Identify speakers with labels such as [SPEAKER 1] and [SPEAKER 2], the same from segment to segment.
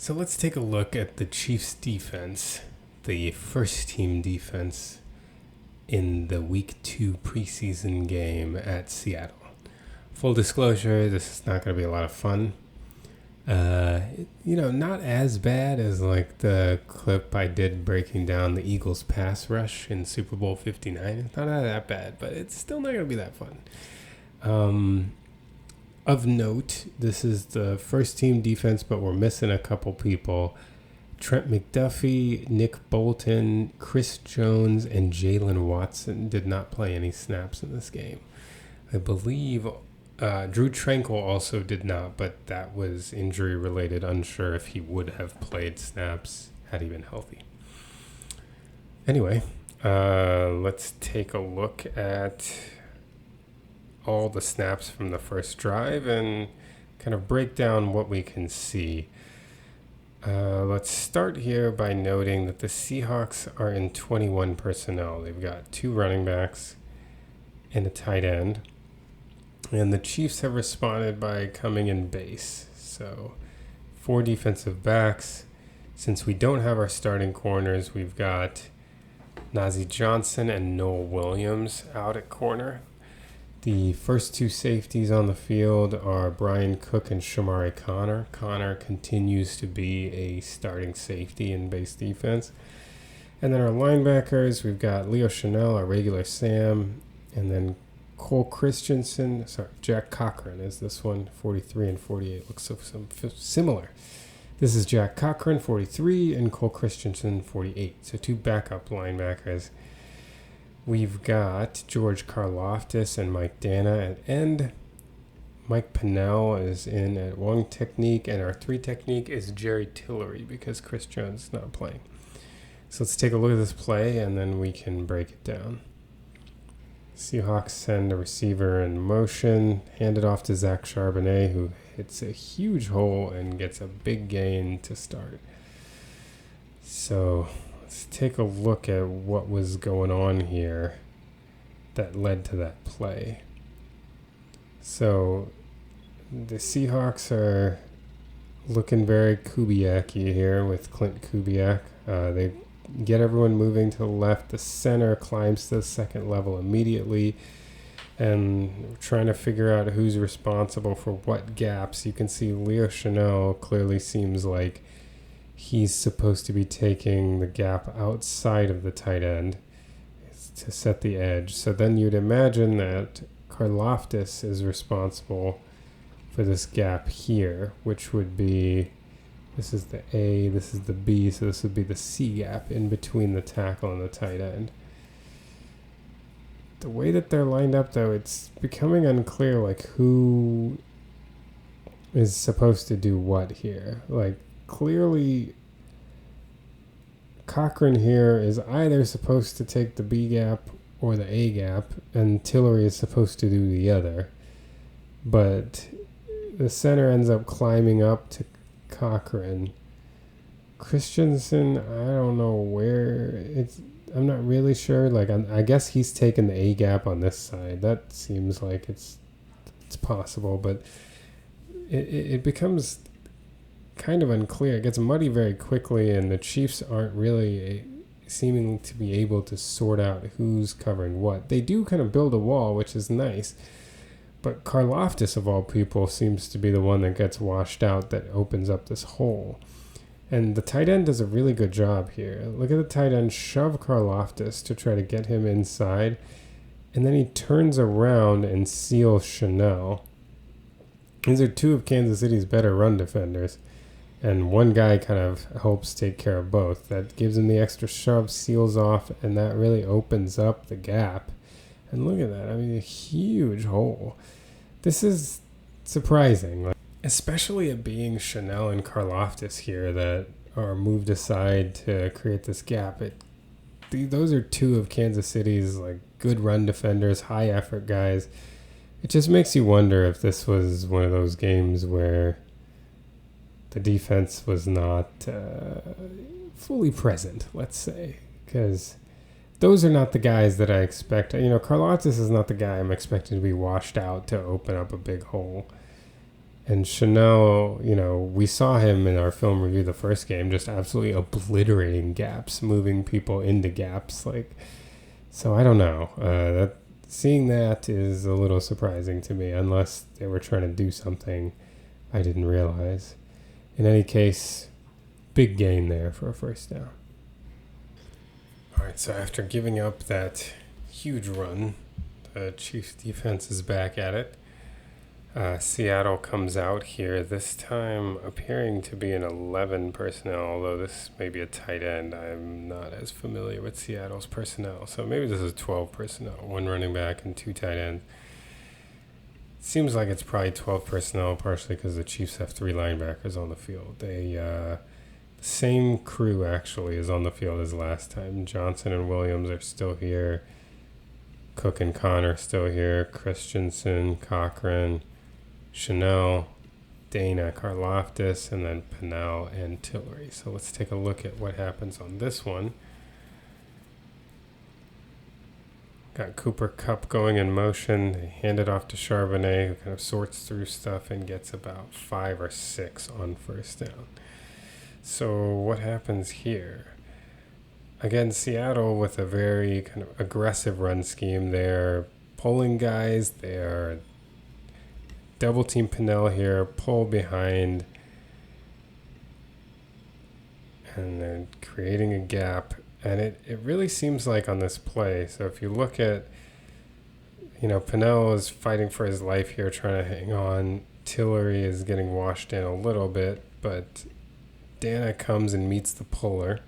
[SPEAKER 1] So let's take a look at the Chiefs' defense, the first team defense in the Week 2 preseason game at Seattle. Full disclosure, this is not going to be a lot of fun. Not as bad as like the clip I did breaking down the Eagles' pass rush in Super Bowl 59. It's not that bad, but it's still not going to be that fun. Of note, this is the first team defense, but we're missing a couple people. Trent McDuffie, Nick Bolton, Chris Jones, and Jaylen Watson did not play any snaps in this game. I believe Drew Tranquil also did not, but that was injury related. Unsure if he would have played snaps had he been healthy. Anyway, let's take a look at all the snaps from the first drive and kind of break down what we can see. Let's start here by noting that the Seahawks are in 21 personnel. They've got 2 running backs and a tight end. And the Chiefs have responded by coming in base. So 4 defensive backs. Since we don't have our starting corners, we've got Nazeeh Johnson and Noel Williams out at corner. The first 2 safeties on the field are Brian Cook and Shamari Connor. Connor continues to be a starting safety in base defense. And then our linebackers, we've got Leo Chanel, our regular Sam, and then Jack Cochran is this one, 43 and 48. Looks so similar. This is Jack Cochran, 43, and Cole Christensen, 48. So 2 backup linebackers. We've got George Karlaftis and Mike Dana at end. Mike Pennell is in at 1 technique, and our 3 technique is Jerry Tillery because Chris Jones is not playing. So let's take a look at this play, and then we can break it down. Seahawks send a receiver in motion, hand it off to Zach Charbonnet, who hits a huge hole and gets a big gain to start. So let's take a look at what was going on here that led to that play. So the Seahawks are looking very Kubiak-y here with Clint Kubiak. They get everyone moving to the left. The center climbs to the second level immediately and trying to figure out who's responsible for what gaps. You can see Leo Chanel clearly seems like he's supposed to be taking the gap outside of the tight end to set the edge. So then you'd imagine that Karlaftis is responsible for this gap here, which would be, this is the A, this is the B, so this would be the C gap in between the tackle and the tight end. The way that they're lined up, though, it's becoming unclear, like, who is supposed to do what here. Like, clearly, Cochran here is either supposed to take the B gap or the A gap, and Tillery is supposed to do the other. But the center ends up climbing up to Cochran. Christensen, I don't know where it's. I'm not really sure. Like, I guess he's taken the A gap on this side. That seems like it's possible, but it becomes kind of unclear. It gets muddy very quickly, and the Chiefs aren't really seeming to be able to sort out who's covering what. They do kind of build a wall, which is nice, but Karlaftis, of all people, seems to be the one that gets washed out, that opens up this hole. And the tight end does a really good job here. Look at the tight end shove Karlaftis to try to get him inside, and then he turns around and seals Chanel. These are 2 of Kansas City's better run defenders, and one guy kind of helps take care of both. That gives him the extra shove, seals off, and that really opens up the gap. And look at that. I mean, a huge hole. This is surprising, especially it being Chanel and Karlaftis here that are moved aside to create this gap. Those are 2 of Kansas City's like good run defenders, high effort guys. It just makes you wonder if this was one of those games where the defense was not fully present, let's say, because those are not the guys that I expect. Karlaftis is not the guy I'm expecting to be washed out to open up a big hole. And Chanel, we saw him in our film review the first game, just absolutely obliterating gaps, moving people into gaps. So I don't know. Seeing that is a little surprising to me, unless they were trying to do something I didn't realize. In any case, big gain there for a first down. All right, so after giving up that huge run, the Chiefs defense is back at it. Seattle comes out here, this time appearing to be an 11 personnel, although this may be a tight end. I'm not as familiar with Seattle's personnel, so maybe this is 12 personnel, 1 running back and 2 tight ends. Seems like it's probably 12 personnel, partially because the Chiefs have 3 linebackers on the field. The same crew actually is on the field as last time. Johnson and Williams are still here. Cook and Connor still here. Christensen, Cochran, Chanel, Dana, Karlaftis, and then Pennell and Tillery. So let's take a look at what happens on this one. Got Cooper Kupp going in motion. They hand it off to Charbonnet, who kind of sorts through stuff and gets about 5 or 6 on first down. So what happens here? Again, Seattle with a very kind of aggressive run scheme. They're pulling guys. They are double team Pennell here, pull behind, and they're creating a gap. And it really seems like on this play, so if you look at, Pennell is fighting for his life here, trying to hang on. Tillery is getting washed in a little bit, but Dana comes and meets the puller.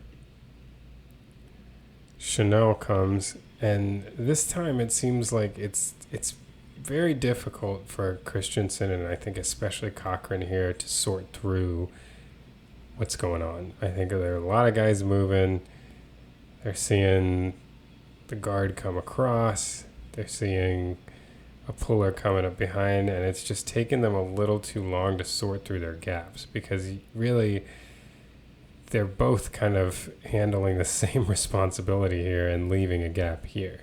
[SPEAKER 1] Chanel comes, and this time it seems like it's very difficult for Christensen, and I think especially Cochran here, to sort through what's going on. I think there are a lot of guys moving. They're seeing the guard come across. They're seeing a puller coming up behind, and it's just taking them a little too long to sort through their gaps, because really they're both kind of handling the same responsibility here and leaving a gap here.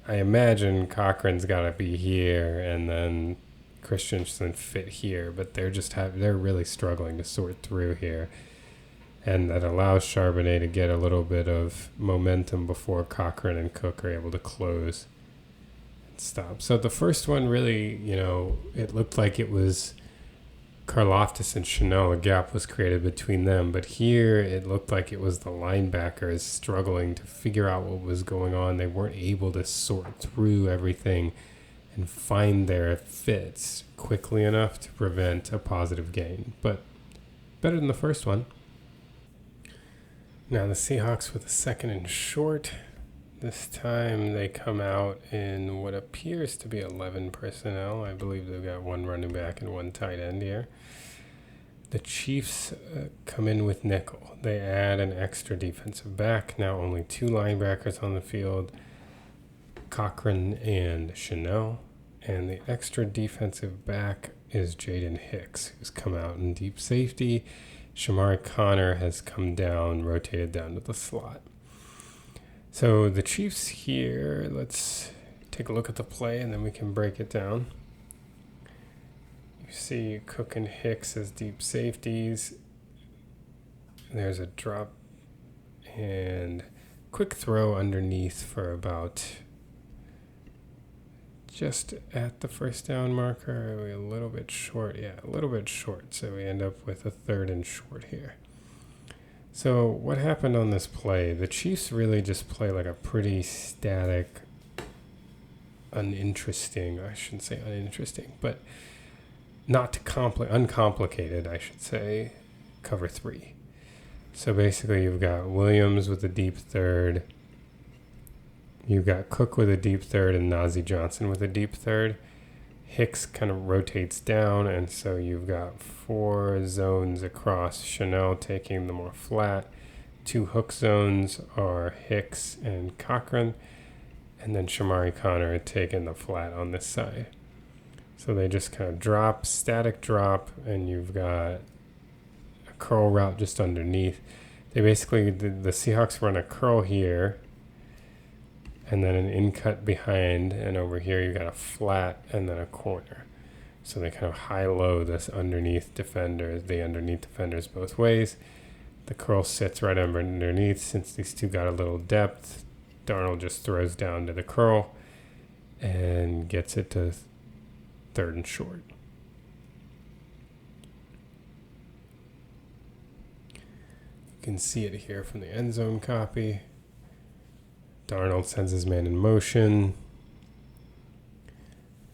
[SPEAKER 1] I imagine Cochran's got to be here and then Christensen fit here, but they're really struggling to sort through here. And that allows Charbonnet to get a little bit of momentum before Cochran and Cook are able to close and stop. So the first one really, it looked like it was Karlaftis and Chanel. A gap was created between them. But here it looked like it was the linebackers struggling to figure out what was going on. They weren't able to sort through everything and find their fits quickly enough to prevent a positive gain. But better than the first one. Now the Seahawks with a 2nd and short. This time they come out in what appears to be 11 personnel. I believe they've got 1 running back and 1 tight end here. The Chiefs come in with nickel. They add an extra defensive back. Now only 2 linebackers on the field, Cochran and Chanel. And the extra defensive back is Jaden Hicks, who's come out in deep safety. Shamari Connor has come down, rotated down to the slot. So the Chiefs here, let's take a look at the play and then we can break it down. You see Cook and Hicks as deep safeties. There's a drop and quick throw underneath for about just at the first down marker. Are we a little bit short? Yeah, a little bit short. So we end up with a 3rd and short here. So what happened on this play? The Chiefs really just play like a pretty static, uninteresting, but not uncomplicated, I should say, cover 3. So basically you've got Williams with a deep third. You've got Cook with a deep third and Najee Johnson with a deep third. Hicks kind of rotates down, and so you've got 4 zones across. Chanel taking the more flat. 2 hook zones are Hicks and Cochran, and then Shamari Connor taking the flat on this side. So they just kind of drop, static drop, and you've got a curl route just underneath. They basically, the Seahawks run a curl here, and then an in cut behind, and over here you got a flat and then a corner. So they kind of high-low this underneath defender, the underneath defenders both ways. The curl sits right underneath. Since these two got a little depth, Darnold just throws down to the curl and gets it to 3rd and short. You can see it here from the end zone copy. Darnold sends his man in motion.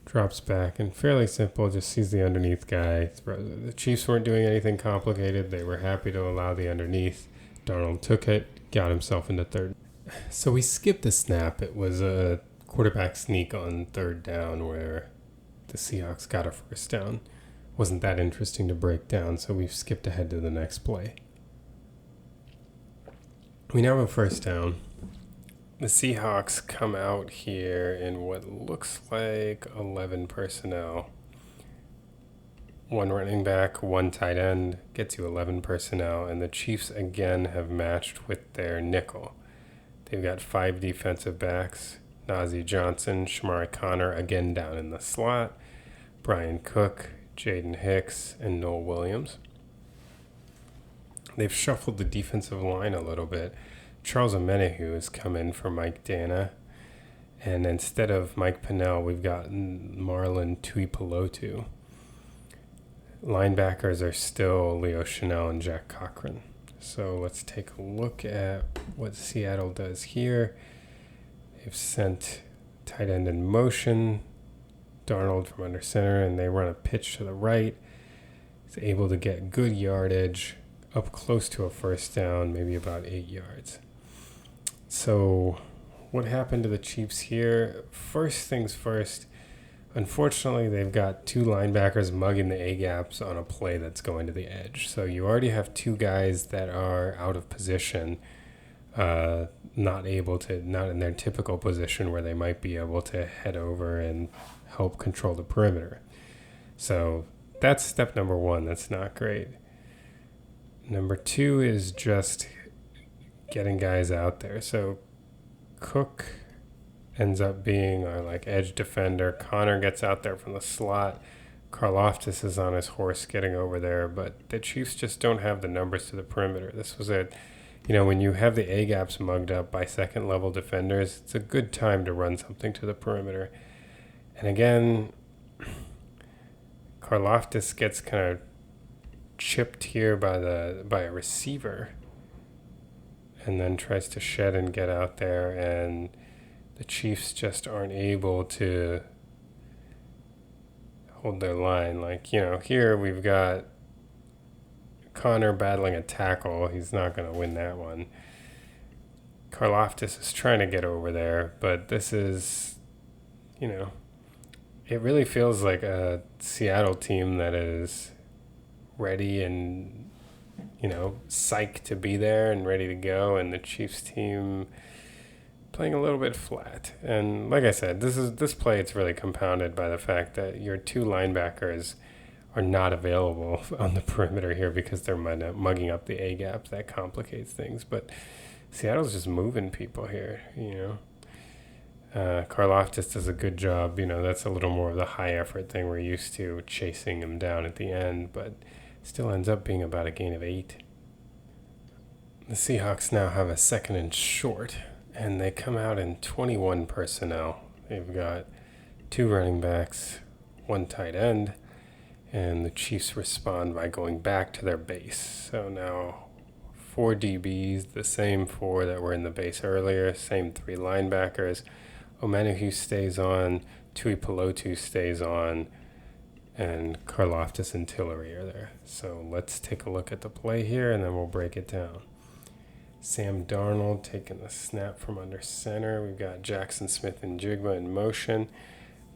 [SPEAKER 1] Drops back, and fairly simple, just sees the underneath guy. The Chiefs weren't doing anything complicated. They were happy to allow the underneath. Darnold took it, got himself into 3rd. So we skipped the snap. It was a quarterback sneak on 3rd down where the Seahawks got a 1st down. Wasn't that interesting to break down, so we've skipped ahead to the next play. We now have a 1st down. The Seahawks come out here in what looks like 11 personnel. 1 running back, 1 tight end, gets you 11 personnel, and the Chiefs again have matched with their nickel. They've got 5 defensive backs, Najee Johnson, Shamari Connor again down in the slot, Brian Cook, Jaden Hicks, and Noel Williams. They've shuffled the defensive line a little bit. Charles Omenihu has come in for Mike Dana. And instead of Mike Pennell, we've got Marlon Tuipulotu. Linebackers are still Leo Chanel and Jack Cochran. So let's take a look at what Seattle does here. They've sent tight end in motion, Darnold from under center, and they run a pitch to the right. He's able to get good yardage up close to a 1st down, maybe about 8 yards. So what happened to the Chiefs here? First things first, unfortunately, they've got 2 linebackers mugging the A-gaps on a play that's going to the edge. So you already have 2 guys that are out of position, not in their typical position where they might be able to head over and help control the perimeter. So that's step number 1. That's not great. Number 2 is just getting guys out there. So Cook ends up being our edge defender. Connor gets out there from the slot. Karlaftis is on his horse getting over there, but the Chiefs just don't have the numbers to the perimeter. This was when you have the A-gaps mugged up by 2nd level defenders, it's a good time to run something to the perimeter. And again, Karlaftis gets kind of chipped here by a receiver, and then tries to shed and get out there, and the Chiefs just aren't able to hold their line. Here we've got Connor battling a tackle. He's not going to win that one. Karlaftis is trying to get over there, but this is, it really feels like a Seattle team that is ready and psyched to be there and ready to go, and the Chiefs team playing a little bit flat. And like I said, this play, it's really compounded by the fact that your 2 linebackers are not available on the perimeter here because they're mugging up the A-gap. That complicates things, but Seattle's just moving people here, Karlaftis does a good job. That's a little more of the high effort thing we're used to, chasing him down at the end, but still ends up being about a gain of 8. The Seahawks now have a 2nd and short, and they come out in 21 personnel. They've got 2 running backs, 1 tight end, and the Chiefs respond by going back to their base. So now 4 DBs, the same 4 that were in the base earlier, same 3 linebackers. Omenihu stays on, Tuipulotu stays on, and Karlaftis and Tillery are there. So let's take a look at the play here, and then we'll break it down. Sam Darnold taking the snap from under center. We've got Jackson Smith-Njigba in motion.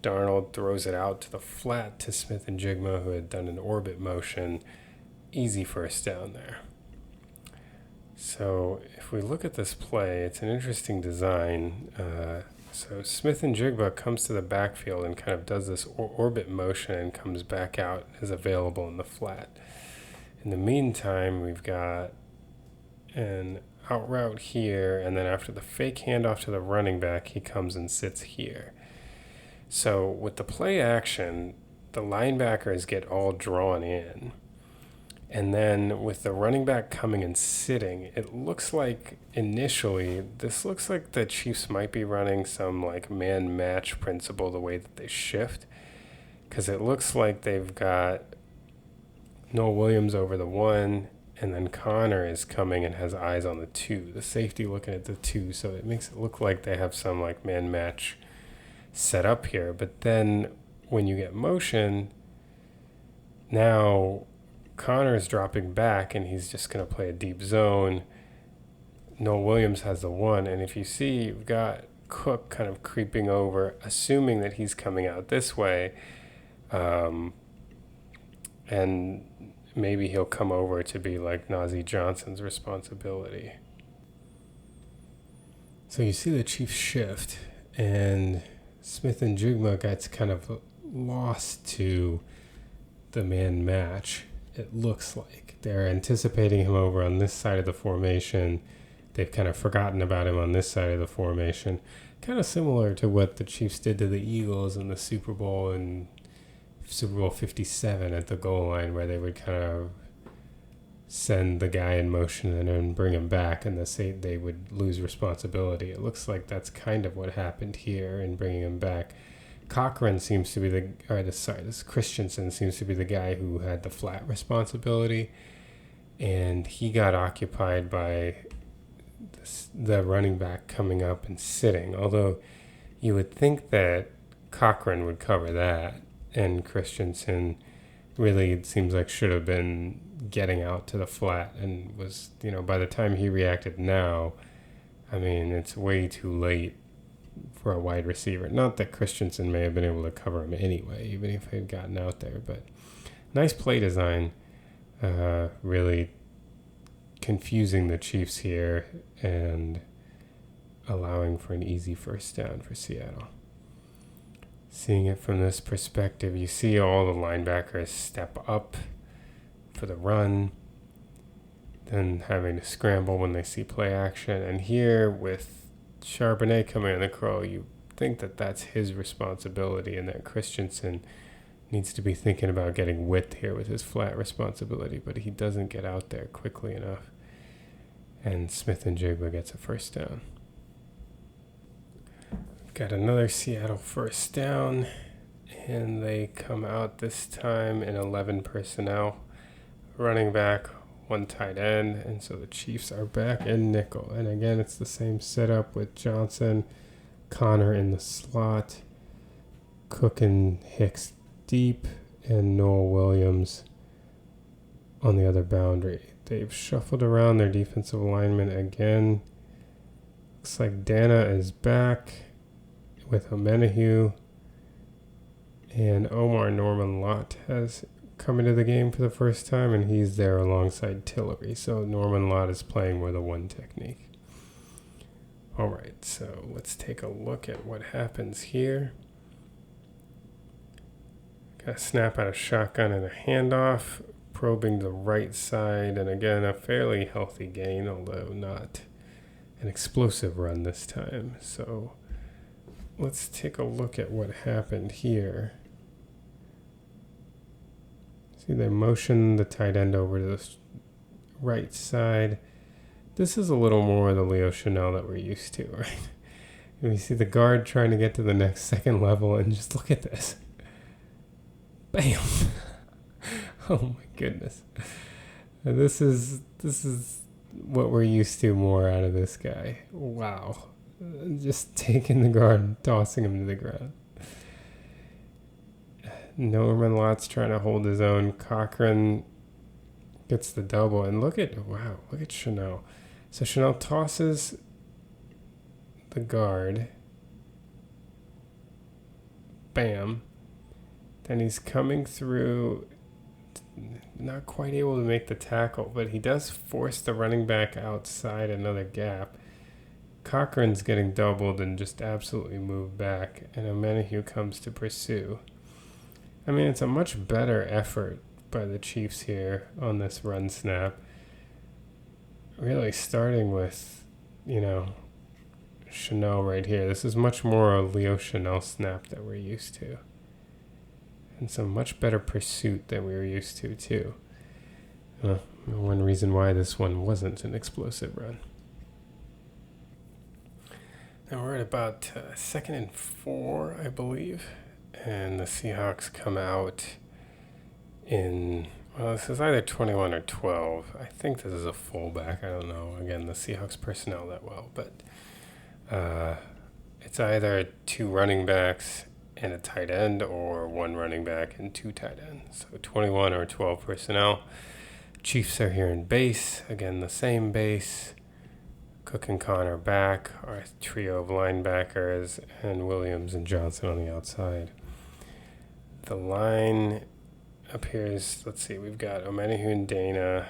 [SPEAKER 1] Darnold throws it out to the flat to Smith-Njigba, who had done an orbit motion. Easy 1st down there. So if we look at this play, it's an interesting design. So Smith-Njigba comes to the backfield and kind of does this orbit motion and comes back out as available in the flat. In the meantime, we've got an out route here, and then after the fake handoff to the running back, he comes and sits here. So with the play action, the linebackers get all drawn in. And then with the running back coming and sitting, it looks like initially, this looks like the Chiefs might be running some like man match principle the way that they shift. Because it looks like they've got Noel Williams over the 1, and then Connor is coming and has eyes on the 2. The safety looking at the 2, so it makes it look like they have some like man match set up here. But then when you get motion, now Connor is dropping back and he's just going to play a deep zone. Noel Williams has the 1, and if you see, you've got Cook kind of creeping over, assuming that he's coming out this way. And maybe he'll come over to be like Najee Johnson's responsibility. So you see the Chiefs shift, and Smith and Jigma gets kind of lost to the man match. It looks like they're anticipating him over on this side of the formation. They've kind of forgotten about him on this side of the formation. Kind of similar to what the Chiefs did to the Eagles in the Super Bowl and Super Bowl 57 at the goal line, where they would kind of send the guy in motion and then bring him back, and they would lose responsibility. It looks like that's kind of what happened here in bringing him back. Cochran seems to be this Christensen seems to be the guy who had the flat responsibility, and he got occupied by the running back coming up and sitting. Although you would think that Cochran would cover that, and Christensen really, it seems like, should have been getting out to the flat, and was, by the time he reacted now, I mean, it's way too late for a wide receiver. Not that Christensen may have been able to cover him anyway, even if he had gotten out there, but nice play design, really confusing the Chiefs here and allowing for an easy first down for Seattle. Seeing it from this perspective, you see all the linebackers step up for the run, then having to scramble when they see play action. And here with Charbonnet coming in the crow, you think that that's his responsibility, and that Christensen needs to be thinking about getting width here with his flat responsibility, but he doesn't get out there quickly enough. And Smith and Jigba gets a first down. Got another Seattle first down, and they come out this time in 11 personnel. Running back, 1 tight end, and so the Chiefs are back in nickel. And again, it's the same setup with Johnson, Connor in the slot, Cook and Hicks deep, and Noel Williams on the other boundary. They've shuffled around their defensive linemen again. Looks like Dana is back with Omenahue, and Omar Norman Lott has come into the game for the first time, and he's there alongside Tillery. So Norman Lott is playing with a 1 technique. All right, so let's take a look at what happens here. Got a snap out of shotgun and a handoff, probing the right side, and again, a fairly healthy gain, although not an explosive run this time. So let's take a look at what happened here. See, they motion the tight end over to the right side. This is a little more of the Leo Chanel that we're used to, right? And we see the guard trying to get to the next second level, and just look at this. Bam! Oh my goodness. This is what we're used to more out of this guy. Wow. Just taking the guard and tossing him to the ground. Norman Lott's trying to hold his own. Cochran gets the double. And look at Chanel. So Chanel tosses the guard. Bam. Then he's coming through, not quite able to make the tackle, but he does force the running back outside another gap. Cochran's getting doubled and just absolutely moved back, and Omenahue comes to pursue. I mean, it's a much better effort by the Chiefs here on this run snap. Really starting with, Chanel right here. This is much more a Leo Chanel snap that we're used to. and some much better pursuit than we were used to, too. One reason why this one wasn't an explosive run. Now we're at about 2nd and 4, I believe, and the Seahawks come out in, well, this is either 21 or 12. I think this is a fullback. I don't know, again, the Seahawks personnel that well, but it's either 2 running backs and a tight end, or 1 running back and 2 tight ends. So 21 or 12 personnel. Chiefs are here in base. Again, the same base. Cook and Connor back. Our trio of linebackers. And Williams and Johnson on the outside. The line appears, let's see, we've got Omenihu and Dana.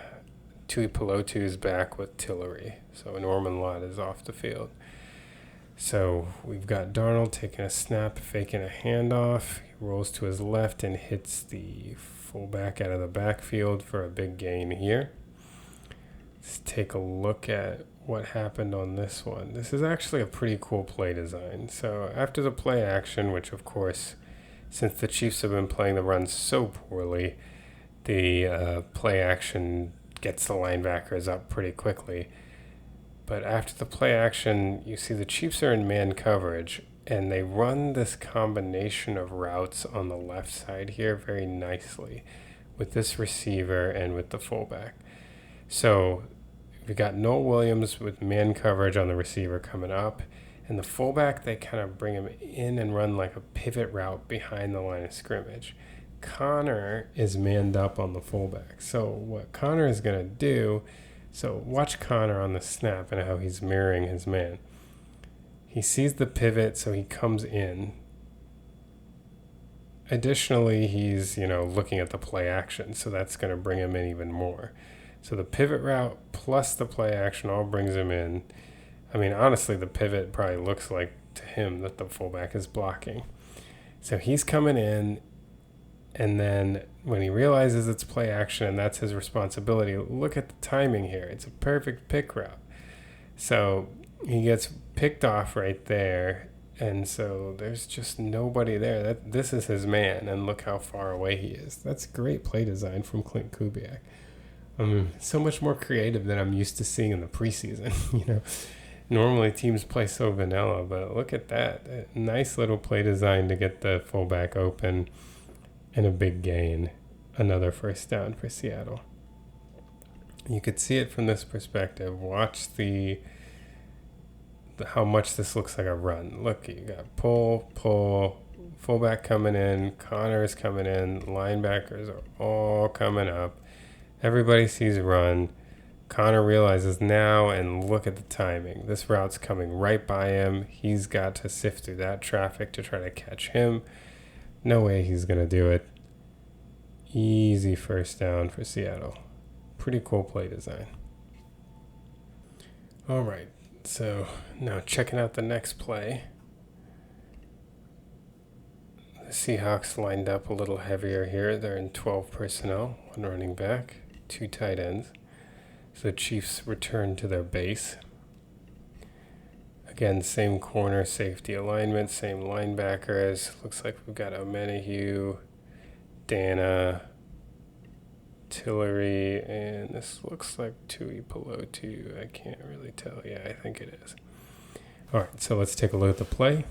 [SPEAKER 1] Tui Pelotu's back with Tillery. So Norman Lott is off the field. So we've got Darnold taking a snap, faking a handoff. He rolls to his left and hits the fullback out of the backfield for a big gain here. Let's take a look at what happened on this one. This is actually a pretty cool play design. So after the play action, which of course, since the Chiefs have been playing the run so poorly, the play action gets the linebackers up pretty quickly. But after the play action, you see the Chiefs are in man coverage, and they run this combination of routes on the left side here very nicely with this receiver and with the fullback. So we got Noel Williams with man coverage on the receiver coming up, and the fullback, they kind of bring him in and run like a pivot route behind the line of scrimmage. Connor is manned up on the fullback. So what Connor is going to do, so watch Connor on the snap and how he's mirroring his man. He sees the pivot, so he comes in. Additionally, he's, looking at the play action, so that's going to bring him in even more. So the pivot route plus the play action all brings him in. I mean, honestly, the pivot probably looks like to him that the fullback is blocking. So he's coming in, and then when he realizes it's play action and that's his responsibility, look at the timing here. It's a perfect pick route. So he gets picked off right there, and so there's just nobody there. This is his man, and look how far away he is. That's great play design from Clint Kubiak. So much more creative than I'm used to seeing in the preseason. Normally teams play so vanilla, but look at that. A nice little play design to get the fullback open and a big gain. Another first down for Seattle. You could see it from this perspective. Watch how much this looks like a run. Look, you got pull, fullback coming in, Connor's coming in, linebackers are all coming up. Everybody sees run. Connor realizes now, and look at the timing. This route's coming right by him. He's got to sift through that traffic to try to catch him. No way he's going to do it. Easy first down for Seattle. Pretty cool play design. All right, so now checking out the next play. The Seahawks lined up a little heavier here. They're in 12 personnel, 1 running back, 2 tight ends. So the Chiefs return to their base. Again, same corner safety alignment, same linebackers. Looks like we've got Omenihu, Dana, Tillery, and this looks like Tui Pelotu. I can't really tell. Yeah, I think it is. All right, so let's take a look at the play.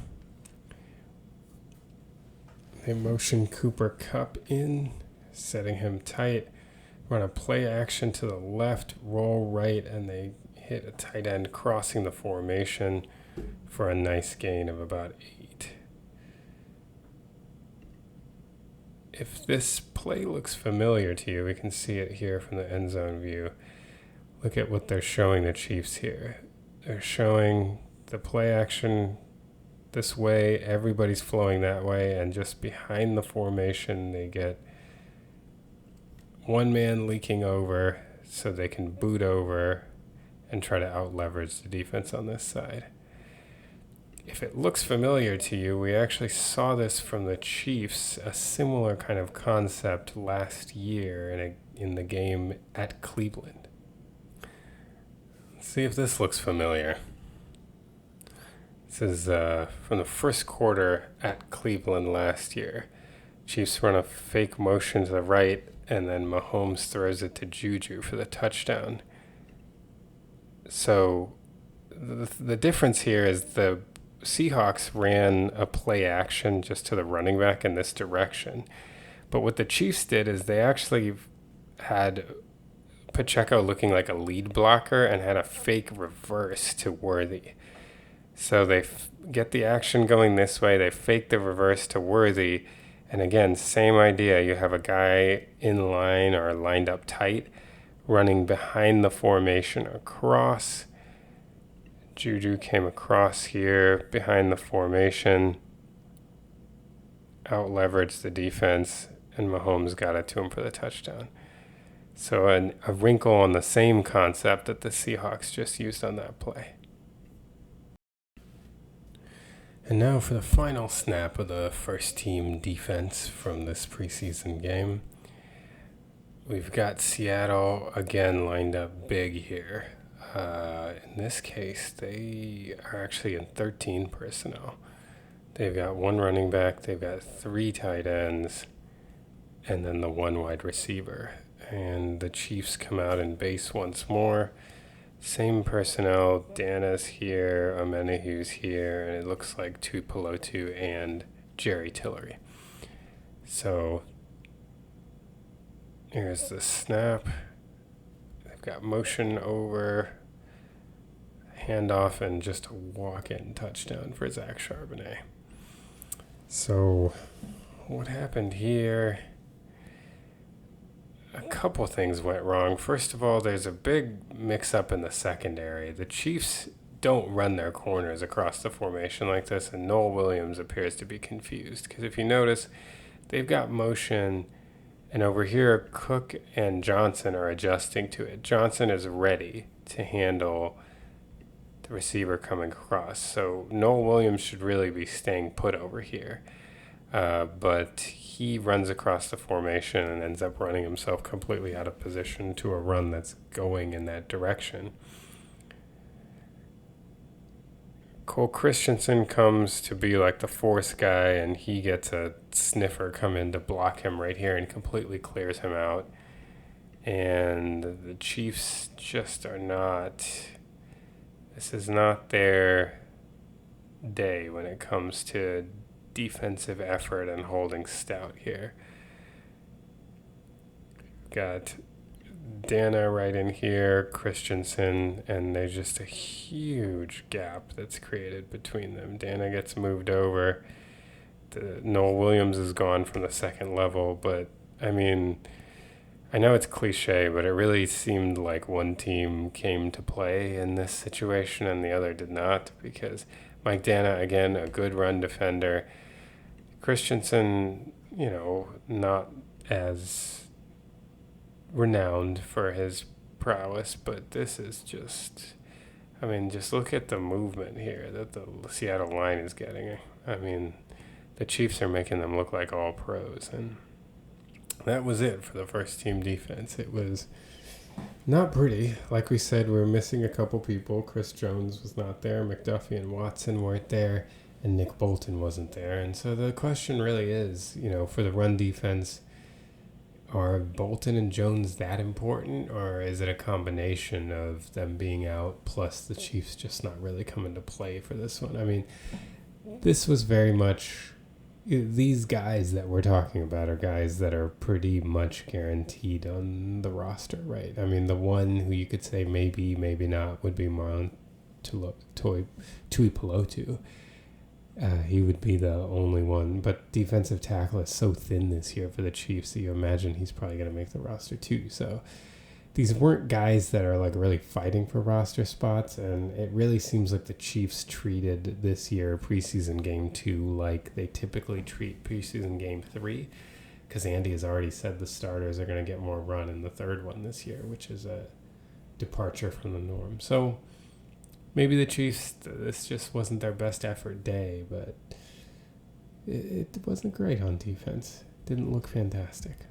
[SPEAKER 1] They motion Cooper Kupp in, setting him tight. Run a play action to the left, roll right, and they hit a tight end crossing the formation for a nice gain of about 8. If this play looks familiar to you, we can see it here from the end zone view. Look at what they're showing the Chiefs here. They're showing the play action this way, everybody's flowing that way, and just behind the formation they get one man leaking over so they can boot over and try to out-leverage the defense on this side. If it looks familiar to you, we actually saw this from the Chiefs, a similar kind of concept last year in the game at Cleveland. Let's see if this looks familiar. This is from the first quarter at Cleveland last year. Chiefs run a fake motion to the right, and then Mahomes throws it to Juju for the touchdown. So the difference here is the Seahawks ran a play action just to the running back in this direction. But what the Chiefs did is they actually had Pacheco looking like a lead blocker and had a fake reverse to Worthy. So they get the action going this way. They fake the reverse to Worthy. And again, same idea. You have a guy in line or lined up tight, running behind the formation across. Juju came across here behind the formation, out leveraged the defense, and Mahomes got it to him for the touchdown. So a wrinkle on the same concept that the Seahawks just used on that play. And now for the final snap of the first team defense from this preseason game. We've got Seattle again lined up big here. In this case, they are actually in 13 personnel. They've got one running back, they've got 3 tight ends, and then the 1 wide receiver. And the Chiefs come out in base once more. Same personnel, Dana's here, Amenahu's here, and it looks like Tuipulotu and Jerry Tillery. So here's the snap. They've got motion over, handoff, and just a walk-in touchdown for Zach Charbonnet. So what happened here? A couple things went wrong. First of all, there's a big mix-up in the secondary. The Chiefs don't run their corners across the formation like this, and Noel Williams appears to be confused. Because if you notice, they've got motion, and over here, Cook and Johnson are adjusting to it. Johnson is ready to handle the receiver coming across. So Noel Williams should really be staying put over here. But he runs across the formation and ends up running himself completely out of position to a run that's going in that direction. Cole Christensen comes to be like the fourth guy, and he gets a sniffer come in to block him right here and completely clears him out. And the Chiefs just are not... This is not their day when it comes to defensive effort and holding stout here. Got Dana right in here, Christensen, and there's just a huge gap that's created between them. Dana gets moved over. Noel Williams is gone from the second level, but I mean, I know it's cliche, but it really seemed like one team came to play in this situation and the other did not, because Mike Dana, again, a good run defender. Christensen, not as renowned for his prowess, but this is just look at the movement here that the Seattle line is getting. I mean, the Chiefs are making them look like all pros, and that was it for the first team defense. It was not pretty. Like we said, we're missing a couple people. Chris Jones was not there. McDuffie and Watson weren't there. And Nick Bolton wasn't there. And so the question really is, for the run defense, are Bolton and Jones that important? Or is it a combination of them being out plus the Chiefs just not really coming to play for this one? I mean, this was very much... These guys that we're talking about are guys that are pretty much guaranteed on the roster, right? I mean, the one who you could say maybe not would be Marlon Tuipulotu. He would be the only one. But defensive tackle is so thin this year for the Chiefs that you imagine he's probably going to make the roster too. So these weren't guys that are like really fighting for roster spots, and it really seems like the Chiefs treated this year preseason game 2 like they typically treat preseason game 3, because Andy has already said the starters are going to get more run in the third one this year, which is a departure from the norm. So maybe the Chiefs, this just wasn't their best effort day, but it wasn't great on defense. Didn't look fantastic.